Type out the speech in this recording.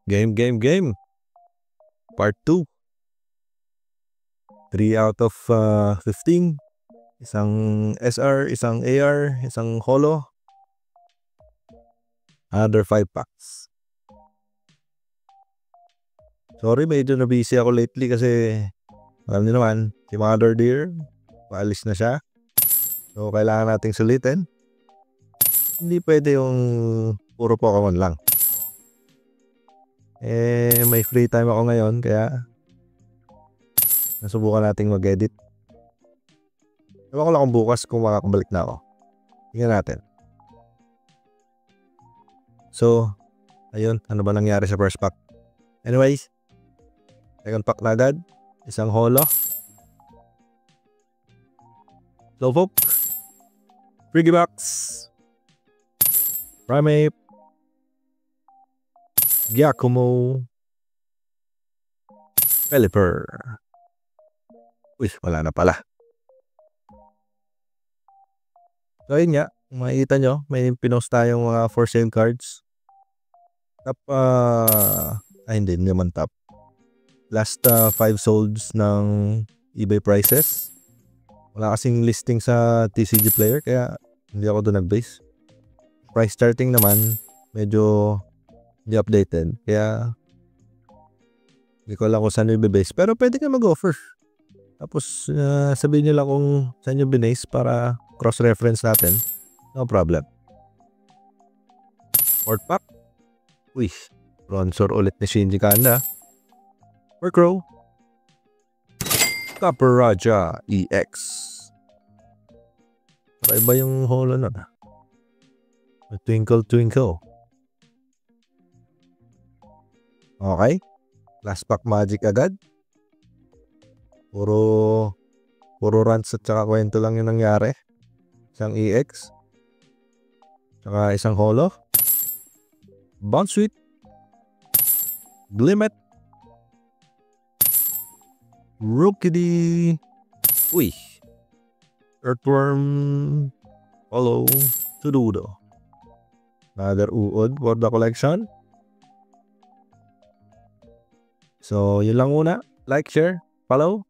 Game. Part 2. 3 out of 15. Isang SR, isang AR, isang holo. Another 5 packs. Sorry, medyo na-busy ako lately kasi alam niyo naman, si Mother Deer, paalis na siya. So, kailangan nating sulitin. Hindi pwede yung puro Pokemon lang. May free time ako ngayon kaya nasubukan nating mag-edit. Ewan ko lang kung bukas kung makakabalik na ako. Tingnan natin. So, ayun. Ano ba nangyari sa first pack? Anyways, second pack na agad. Isang holo. Slowpoke. Frigibax. Primeape. Giacomo. Pelipper. Uy, wala na pala. So, ayun nga. Makikita nyo, may pinost tayong mga for sale cards. Top, hindi naman top. Last 5 solds ng eBay prices. Wala kasing listing sa TCG Player, kaya hindi ako doon nag-base. Price starting naman, medyo hindi updated. Kaya, hindi ko alam kung saan yung i-base. Pero pwede ka mag-offer. Tapos, sabihin nyo lang kung saan yung binase para cross-reference natin. No problem. Fourth pack. Uy, Bronzor ulit ni Shinji Kanda. Murkrow. Copper Raja EX. Para iba yung holo na. Twinkle. Okay. Last pack magic agad. Puro runs at saka kwento lang yung nangyari. Isang EX. Saka isang holo. Bounsweet. Glimmet. Rookidee. Uy. Earthworm. Holo. Tududo. Another uod for the collection. So, yun lang muna. Like, share, follow.